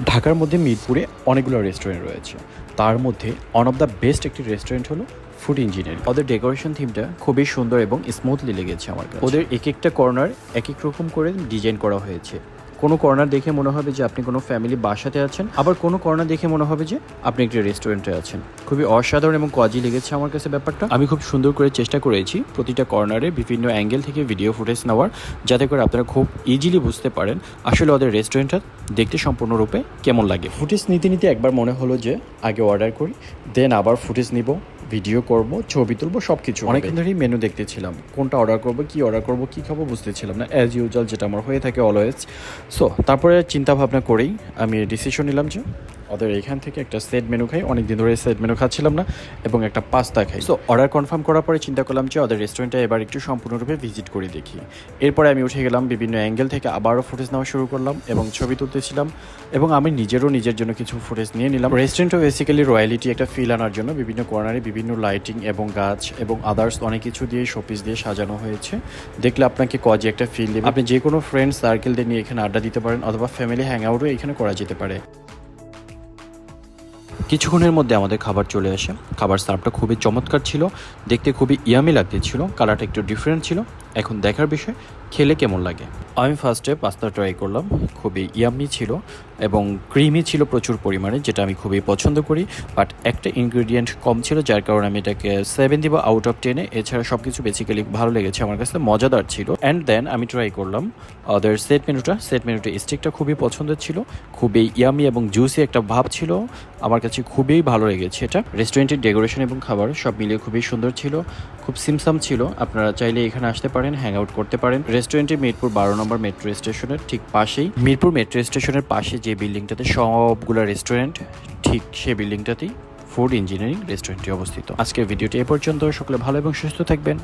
ঢাকার মধ্যে মিরপুরে অনেকগুলো রেস্টুরেন্ট রয়েছে, তার মধ্যে ওয়ান অফ দ্য বেস্ট একটি রেস্টুরেন্ট হলো ফুড ইঞ্জিনিয়ারিং। ওদের ডেকোরেশন থিমটা খুবই সুন্দর এবং স্মুথলি লেগেছে আমার কাছে। ওদের এক একটা কর্নার এক এক রকম করে ডিজাইন করা হয়েছে। কোনো কর্নার দেখে মনে হবে যে আপনি কোনো ফ্যামিলি বাসাতে আছেন, আবার কোনো কর্নার দেখে মনে হবে যে আপনি একটি রেস্টুরেন্টে আছেন। খুবই অসাধারণ এবং কজি লেগেছে আমার কাছে ব্যাপারটা। আমি খুব সুন্দর করে চেষ্টা করেছি প্রতিটা কর্নারে বিভিন্ন অ্যাঙ্গেল থেকে ভিডিও ফুটেজ নেওয়ার, যাতে করে আপনারা খুব ইজিলি বুঝতে পারেন আসলে ওদের রেস্টুরেন্টটা দেখতে সম্পূর্ণরূপে কেমন লাগে। ফুটেজ নিতে নিতে একবার মনে হলো যে আগে অর্ডার করি, দেন আবার ফুটেজ নিব, ভিডিও করব, ছবি তুলবো, সব কিছু। অনেকদিন ধরেই মেনু দেখতেছিলাম, কোনটা অর্ডার করবো, কী খাবো বুঝতেছিলাম না, অ্যাজ ইউজুয়াল যেটা আমার হয়ে থাকে অলওয়েজ। সো তারপরে চিন্তা ভাবনা করেই আমি ডিসিশন নিলাম যে ওদের এখান থেকে একটা সেট মেনু খাই। অনেকদিন ধরে সেট মেনু খাচ্ছিলাম না, এবং একটা পাস্তা খাই। সো অর্ডার কনফার্ম করার পরে চিন্তা করলাম যে ওদের রেস্টুরেন্টটা এবার একটু সম্পূর্ণরূপে ভিজিট করে দেখি। এরপরে আমি উঠে গেলাম, বিভিন্ন অ্যাঙ্গেল থেকে আবারও ফুটেজ নেওয়া শুরু করলাম এবং ছবি তুলতেছিলাম, এবং আমি নিজের জন্য কিছু ফুটেজ নিয়ে নিলাম। রেস্টুরেন্টও বেসিক্যালি রয়্যালিটি একটা ফিল আনার জন্য বিভিন্ন কর্নারে বিভিন্ন লাইটিং এবং গাছ এবং আদার্স অনেক কিছু দিয়ে শোপিস দিয়ে সাজানো হয়েছে। দেখলে আপনাকে কজি একটা ফিল দেবে। আপনি যে কোনো ফ্রেন্ড সার্কেল দিয়ে নিয়ে এখানে আড্ডা দিতে পারেন, অথবা ফ্যামিলি হ্যাং আউটও এখানে করা যেতে পারে। কিছুক্ষণের মধ্যে আমাদের খাবার চলে আসে। খাবার সার্ভটা খুবই চমৎকার ছিল, দেখতে খুবই ইয়ামি লাগতেছিল, কালারটা একটু ডিফারেন্ট ছিল। এখন দেখার বিষয় খেলে কেমন লাগে। আমি ফার্স্টে পাস্তা ট্রাই করলাম, খুবই ইয়ামি ছিল এবং ক্রিমি ছিল প্রচুর পরিমাণে, যেটা আমি খুবই পছন্দ করি। বাট একটা ইনগ্রিডিয়েন্ট কম ছিল, যার কারণে আমি এটাকে 7 দিব আউট অফ 10-এ। এছাড়া সব কিছু বেসিক্যালি ভালো লেগেছে আমার কাছে, মজাদার ছিল। অ্যান্ড দেন আমি ট্রাই করলাম ওদের সেট মেনুটা স্টিকটা খুবই পছন্দের ছিল, খুবই ইয়ামি এবং জুসি একটা ভাব ছিল। আমার কাছে খুবই ভালো লেগেছে এটা। রেস্টুরেন্টের ডেকোরেশন এবং খাবার সব মিলিয়ে খুবই সুন্দর ছিল, খুব সিমসাম ছিল। আপনারা চাইলে এখানে আসতে পারেন, হ্যাং আউট করতে পারেন। রেস্টুরেন্টটি মিরপুর 12 নম্বর মেট্রো স্টেশনের ঠিক পাশেই। মিরপুর মেট্রো স্টেশনের পাশে যে বিল্ডিংটাতে সবগুলো রেস্টুরেন্ট, ঠিক সেই বিল্ডিংটাতেই ফুড ইঞ্জিনিয়ারিং রেস্টুরেন্টটি অবস্থিত। আজকের ভিডিওটি এ পর্যন্ত। সকলে ভালো এবং সুস্থ থাকবেন।